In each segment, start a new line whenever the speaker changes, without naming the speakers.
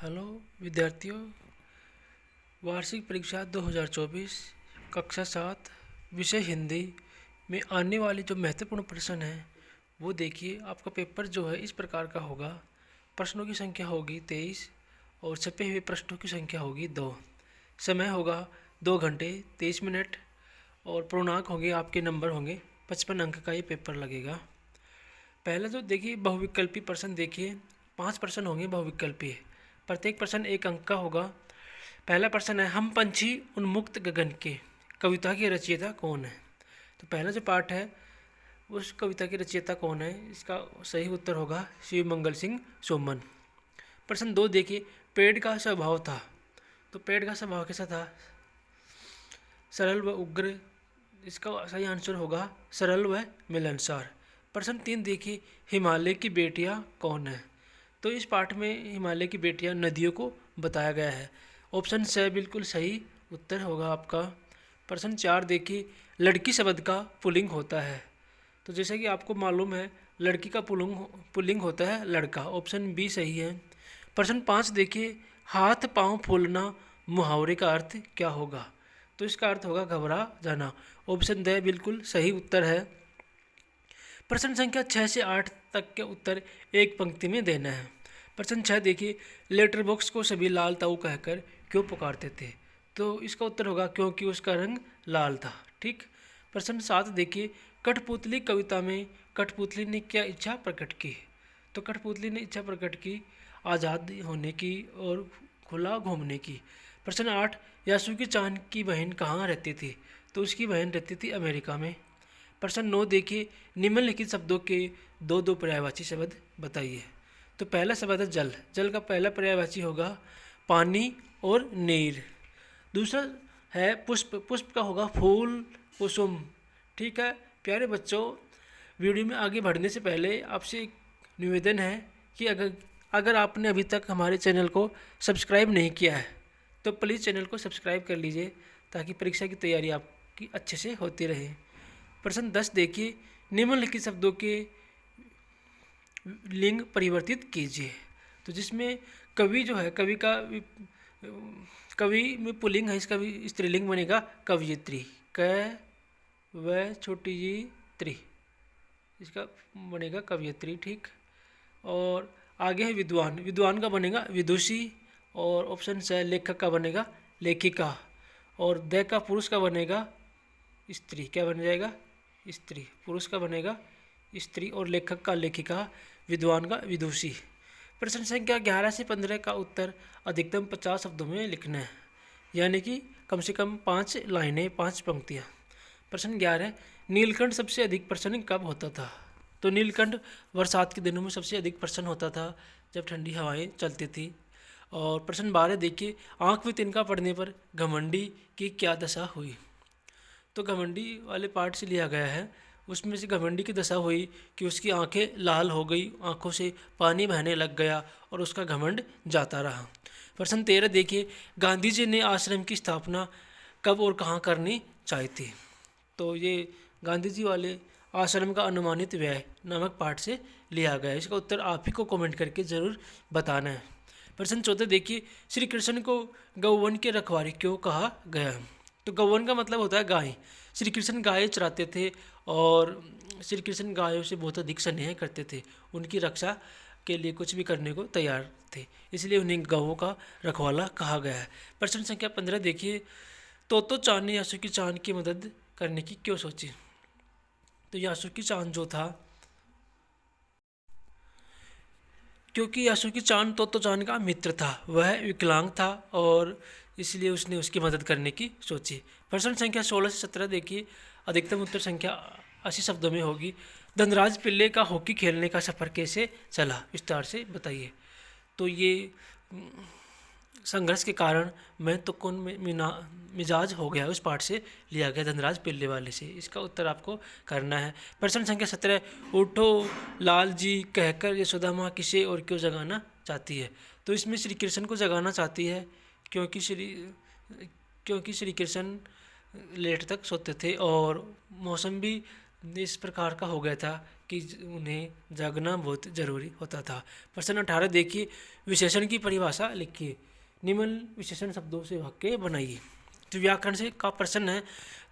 Hello विद्यार्थियों, वार्षिक परीक्षा 2024 कक्षा 7 विषय हिंदी में आने वाले जो महत्वपूर्ण प्रश्न हैं वो देखिए। आपका पेपर जो है इस प्रकार का होगा। प्रश्नों की संख्या होगी 23 और छपे हुए प्रश्नों की संख्या होगी 2। समय होगा 2 घंटे 23 मिनट और पूर्णांक होंगे, आपके नंबर होंगे 55 अंक का ये पेपर लगेगा। पहले तो देखिए बहुविकल्पी प्रश्न देखिए, 5 प्रश्न होंगे बहुविकल्पी। प्रत्येक प्रश्न 1 अंक का होगा। पहला प्रश्न है, हम पंछी उन्मुक्त गगन के कविता के रचयिता कौन है। तो पहला जो पाठ है उस कविता के रचयिता कौन है, इसका सही उत्तर होगा शिव मंगल सिंह सोमन। प्रश्न 2 देखिए, पेड़ का स्वभाव था। तो पेड़ का स्वभाव कैसा था? सरल व उग्र। इसका सही आंसर होगा सरल व मिलनसार। प्रश्न 3 देखिए, हिमालय की बेटियां कौन है। तो इस पाठ में हिमालय की बेटियां नदियों को बताया गया है। ऑप्शन से बिल्कुल सही उत्तर होगा आपका। प्रश्न 4 देखिए, लड़की शब्द का पुल्लिंग होता है। तो जैसे कि आपको मालूम है लड़की का पुल्लिंग होता है लड़का। ऑप्शन बी सही है। प्रश्न 5 देखिए, हाथ पांव फूलना मुहावरे का अर्थ क्या होगा। तो इसका अर्थ होगा घबरा जाना। ऑप्शन द बिल्कुल सही उत्तर है। प्रश्न संख्या 6 से 8 तक के उत्तर एक पंक्ति में देना है। प्रश्न 6 देखिए, लेटर बॉक्स को सभी लाल ताऊ कहकर क्यों पुकारते थे। तो इसका उत्तर होगा क्योंकि उसका रंग लाल था। ठीक। प्रश्न 7 देखिए, कठपुतली कविता में कठपुतली ने क्या इच्छा प्रकट की। तो कठपुतली ने इच्छा प्रकट की आज़ाद होने की और खुला घूमने की। प्रश्न 8, यासुकी चान की बहन कहाँ रहती थी। तो उसकी बहन रहती थी अमेरिका में। प्रश्न 9 देखिए, निम्नलिखित शब्दों के दो पर्यायवाची शब्द बताइए। तो पहला शब्द है जल। जल का पहला पर्यायवाची होगा पानी और नीर। दूसरा है पुष्प। पुष्प का होगा फूल कुसुम। ठीक है प्यारे बच्चों, वीडियो में आगे बढ़ने से पहले आपसे एक निवेदन है कि अगर आपने अभी तक हमारे चैनल को सब्सक्राइब नहीं किया है तो प्लीज़ चैनल को सब्सक्राइब कर लीजिए ताकि परीक्षा की तैयारी आपकी अच्छे से होती रहे। प्रश्न 10 देखिए, निम्नलिखित शब्दों के लिंग परिवर्तित कीजिए। तो जिसमें कवि जो है कवि में पुल्लिंग है, इसका भी स्त्रीलिंग बनेगा कवयित्री। क व छोटी जी त्री, इसका बनेगा कवयित्री। ठीक। और आगे है विद्वान। विद्वान का बनेगा विदुषी। और ऑप्शन से लेखक का बनेगा लेखिका। और द का पुरुष का बनेगा स्त्री। क्या बन जाएगा? स्त्री। पुरुष का बनेगा स्त्री और लेखक का लेखिका, विद्वान का विदुषी। प्रश्न संख्या 11 से 15 का उत्तर अधिकतम 50 शब्दों में लिखना है, यानी कि कम से कम 5 लाइनें 5 पंक्तियाँ। प्रश्न 11, नीलकंठ सबसे अधिक प्रसन्न कब होता था। तो नीलकंठ बरसात के दिनों में सबसे अधिक प्रसन्न होता था जब ठंडी हवाएं चलती थी। और प्रश्न 12 देखिए, आँख में तिनका पड़ने पर घमंडी की क्या दशा हुई। तो घमंडी वाले पार्ट से लिया गया है। उसमें से घमंडी की दशा हुई कि उसकी आंखें लाल हो गई, आंखों से पानी बहने लग गया और उसका घमंड जाता रहा। प्रश्न 13 देखिए, गांधी जी ने आश्रम की स्थापना कब और कहाँ करनी चाहिए थी। तो ये गांधी जी वाले आश्रम का अनुमानित व्यय नामक पाठ से लिया गया है। इसका उत्तर आप ही को कमेंट करके ज़रूर बताना है। प्रश्न 14 देखिए, श्री कृष्ण को गौवन के रखवारे क्यों कहा गया। तो गौवन का मतलब होता है गाय। श्री कृष्ण गाय चराते थे और श्री कृष्ण गायों से बहुत अधिक स्नेह करते थे, उनकी रक्षा के लिए कुछ भी करने को तैयार थे, इसलिए उन्हें गौों का रखवाला कहा गया है। प्रश्न संख्या 15 देखिए, तोतो चान ने यासुकी चान की मदद करने की क्यों सोची। तो यासुकी चान जो था, क्योंकि यासुकी चान तोतो चान का मित्र था, वह विकलांग था और इसलिए उसने उसकी मदद करने की सोची। प्रश्न संख्या 16 से 17 देखिए, अधिकतम उत्तर संख्या 80 शब्दों में होगी। धनराज पिल्ले का हॉकी खेलने का सफ़र कैसे चला, विस्तार से बताइए। तो ये संघर्ष के कारण मैं तो कौन मिजाज हो गया, उस पाठ से लिया गया, धनराज पिल्ले वाले से। इसका उत्तर आपको करना है। प्रश्न संख्या 17, उठो लाल जी कहकर यशोदा माँ किसे और क्यों जगाना चाहती है। तो इसमें श्री कृष्ण को जगाना चाहती है क्योंकि श्री कृष्ण लेट तक सोते थे और मौसम भी इस प्रकार का हो गया था कि उन्हें जागना बहुत ज़रूरी होता था। प्रश्न 18 देखिए, विशेषण की परिभाषा लिखिए। निम्न विशेषण शब्दों से वाक्य बनाइए। तो व्याकरण से का प्रश्न है।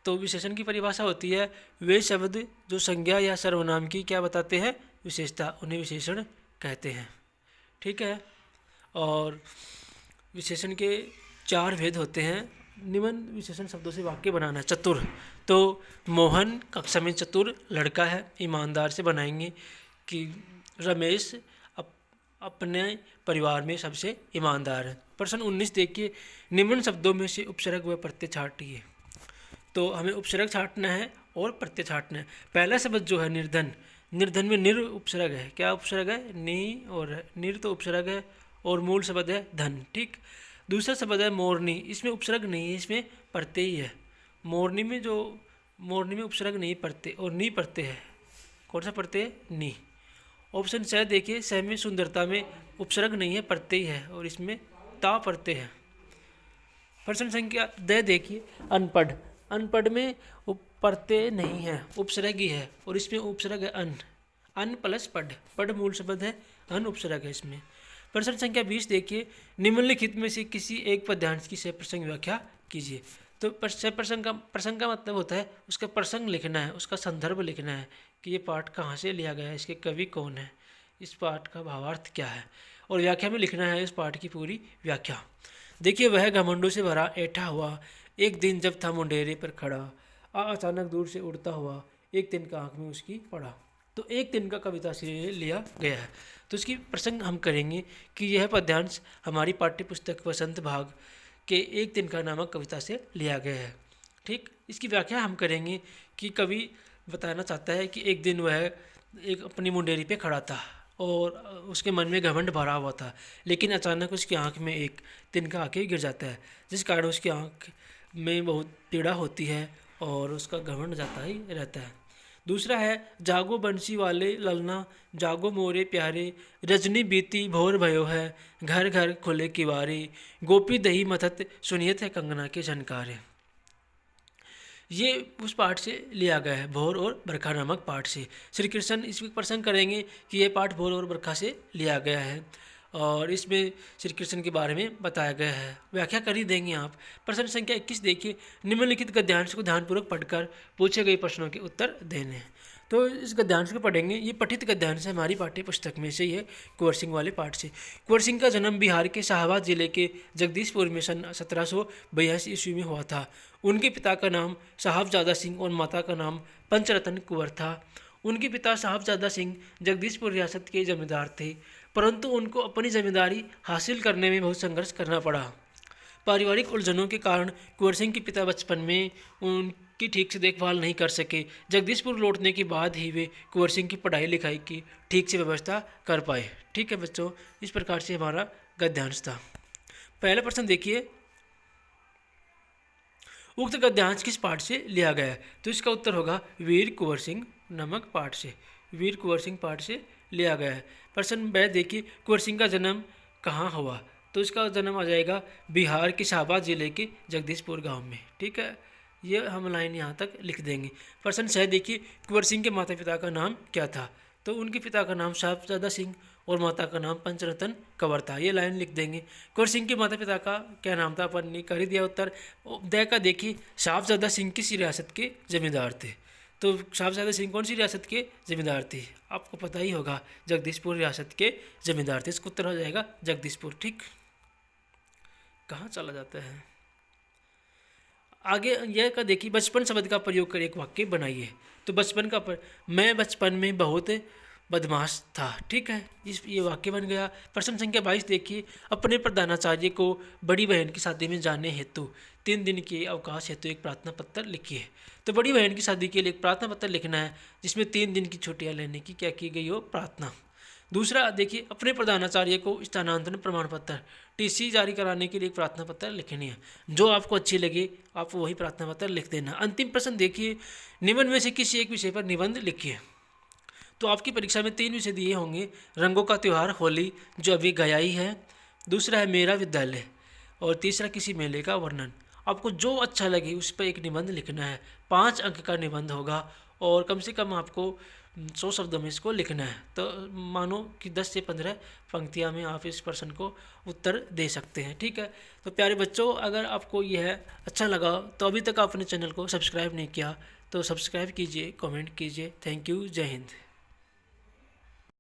तो विशेषण की परिभाषा होती है वे शब्द जो संज्ञा या सर्वनाम की क्या बताते हैं, विशेषता, उन्हें विशेषण कहते हैं। ठीक है। और विशेषण के 4 भेद होते हैं। निम्न विशेषण शब्दों से वाक्य बनाना। चतुर, तो मोहन कक्षा में चतुर लड़का है। ईमानदार से बनाएंगे कि रमेश अपने परिवार में सबसे ईमानदार है। प्रश्न 19 देखिए, निम्न शब्दों में से उपसर्ग व प्रत्यय छांटिए। तो हमें उपसर्ग छांटना है और प्रत्यय छांटना है। पहला शब्द जो है निर्धन, निर्धन में निर उपसर्ग है। क्या उपसर्ग है, नी, और निर तो उपसर्ग है और मूल शब्द है धन। ठीक। दूसरा शब्द है मोरनी, इसमें उपसर्ग नहीं है, इसमें प्रत्यय ही है। मोरनी में उपसर्ग नहीं, प्रत्यय, और नी प्रत्यय है। कौन सा प्रत्यय, नी। ऑप्शन स देखिए, स में सुंदरता में उपसर्ग नहीं है, प्रत्यय है, और इसमें ता प्रत्यय है। प्रश्न संख्या द देखिए, अनपढ़, अनपढ़ में प्रत्यय नहीं है, उपसर्ग ही है, और इसमें उपसर्ग है अन, अन प्लस पढ़, पढ़ मूल शब्द है, अन उपसर्ग है इसमें। प्रश्न संख्या 20 देखिए, निम्नलिखित में से किसी एक पद्यांश की सप्रसंग व्याख्या कीजिए। तो प्रसंग का मतलब होता है उसका प्रसंग लिखना है, उसका संदर्भ लिखना है कि ये पाठ कहाँ से लिया गया है, इसके कवि कौन है, इस पाठ का भावार्थ क्या है, और व्याख्या में लिखना है इस पाठ की पूरी व्याख्या। देखिए, वह घमंडों से भरा ऐठा हुआ एक दिन जब था मुंडेरे पर खड़ा, अचानक दूर से उड़ता हुआ एक तिनका आँख में उसकी पड़ा। तो एक तिनका कविता से लिया गया है। तो इसकी प्रसंग हम करेंगे कि यह पद्यांश हमारी पाठ्य पुस्तक वसंत भाग के एक तिनका नामक कविता से लिया गया है। ठीक। इसकी व्याख्या हम करेंगे कि कवि बताना चाहता है कि एक दिन वह एक अपनी मुंडेरी पे खड़ा था और उसके मन में घमंड भरा हुआ था, लेकिन अचानक उसकी आंख में एक तिनका आके गिर जाता है, जिस कारण उसकी आंख में बहुत पीड़ा होती है और उसका घमंड जाता ही रहता है। दूसरा है, जागो बंसी वाले ललना, जागो मोरे प्यारे, रजनी बीती भोर भयो है, घर घर खुले किवारे, गोपी दही मथत सुनियत है कंगना के झनकारे। ये उस पाठ से लिया गया है, भोर और बरखा नामक पाठ से। श्री कृष्ण इसमें प्रसंग करेंगे कि ये पाठ भोर और बरखा से लिया गया है और इसमें श्री कृष्ण के बारे में बताया गया है। व्याख्या कर ही देंगे आप। प्रश्न संख्या 21 देखिए, निम्नलिखित गद्यांश को ध्यानपूर्वक पढ़कर पूछे गए प्रश्नों के उत्तर देने। तो इस गद्यांश को पढ़ेंगे। ये पठित गद्यांश है हमारी पाठ्य पुस्तक में से, ये कुंवर सिंह वाले पाठ से। कुंवर सिंह का जन्म बिहार के शाहबाद जिले के जगदीशपुर में सन 1782 ईस्वी में हुआ था। उनके पिता का नाम साहबजादा सिंह और माता का नाम पंचरतन कुंवर था। उनके पिता साहबजादा सिंह जगदीशपुर रियासत के जमींदार थे, परंतु उनको अपनी जमींदारी हासिल करने में बहुत संघर्ष करना पड़ा। पारिवारिक उलझनों के कारण कुंवर सिंह के पिता बचपन में उनकी ठीक से देखभाल नहीं कर सके। जगदीशपुर लौटने के बाद ही वे कुंवर सिंह की पढ़ाई लिखाई की ठीक से व्यवस्था कर पाए। ठीक है बच्चों, इस प्रकार से हमारा गद्यांश था। पहला प्रश्न देखिए, उक्त गद्यांश किस पाठ से लिया गया है? तो इसका उत्तर होगा वीर कुंवर सिंह नामक पाठ से। वीर कुंवर सिंह पाठ से लिया गया है। प्रश्न ब देखिए, कुंवर सिंह का जन्म कहाँ हुआ? तो इसका जन्म आ जाएगा बिहार के शाहबाद जिले के जगदीशपुर गांव में। ठीक है, ये हम लाइन यहाँ तक लिख देंगे। प्रश्न 6 देखिए, कुंवर सिंह के माता पिता का नाम क्या था? तो उनके पिता का नाम साहबजादा सिंह और माता का नाम पंचरतन कंवर था। ये लाइन लिख देंगे। कुंवर सिंह के माता पिता का क्या नाम था? अपन ने कर ही दिया उत्तर। द का देखिए, साहबजादा सिंह किस रियासत के जमींदार थे? तो साहबजादा सिंह कौन सी रियासत के जमींदार थे? आपको पता ही होगा, जगदीशपुर रियासत के जमींदार थे। इसका उत्तर हो जाएगा जगदीशपुर। ठीक, कहाँ चला जाता है आगे। यह का देखिए, बचपन शब्द का प्रयोग कर एक वाक्य बनाइए। तो बचपन का मैं बचपन में बहुत बदमाश था। ठीक है, ये वाक्य बन गया। प्रश्न संख्या 22 देखिए, अपने प्रधानाचार्य को बड़ी बहन की शादी में जाने हेतु 3 दिन के अवकाश हेतु एक प्रार्थना पत्र लिखिए। तो बड़ी बहन की शादी के लिए एक प्रार्थना पत्र लिखना है, जिसमें 3 दिन की छुट्टियां लेने की क्या की गई हो, प्रार्थना। दूसरा देखिए, अपने प्रधानाचार्य को स्थानांतरण प्रमाण पत्र टीसी जारी कराने के लिए एक प्रार्थना पत्र लिखनी है। जो आपको अच्छी लगे आप वही प्रार्थना पत्र लिख देना। अंतिम प्रश्न देखिए, निम्न में से किसी एक विषय पर निबंध लिखिए। तो आपकी परीक्षा में 3 विषय दिए होंगे। रंगों का त्यौहार होली, जो अभी गया ही है। दूसरा है मेरा विद्यालय, और तीसरा किसी मेले का वर्णन। आपको जो अच्छा लगे उस पर एक निबंध लिखना है। 5 अंक का निबंध होगा और कम से कम आपको 100 शब्दों में इसको लिखना है। तो मानो कि 10 से 15 पंक्तियाँ में आप इस प्रश्न को उत्तर दे सकते हैं। ठीक है, तो प्यारे बच्चों, अगर आपको यह अच्छा लगा तो अभी तक आपने चैनल को सब्सक्राइब नहीं किया तो सब्सक्राइब कीजिए, कमेंट कीजिए। थैंक यू, जय हिंद।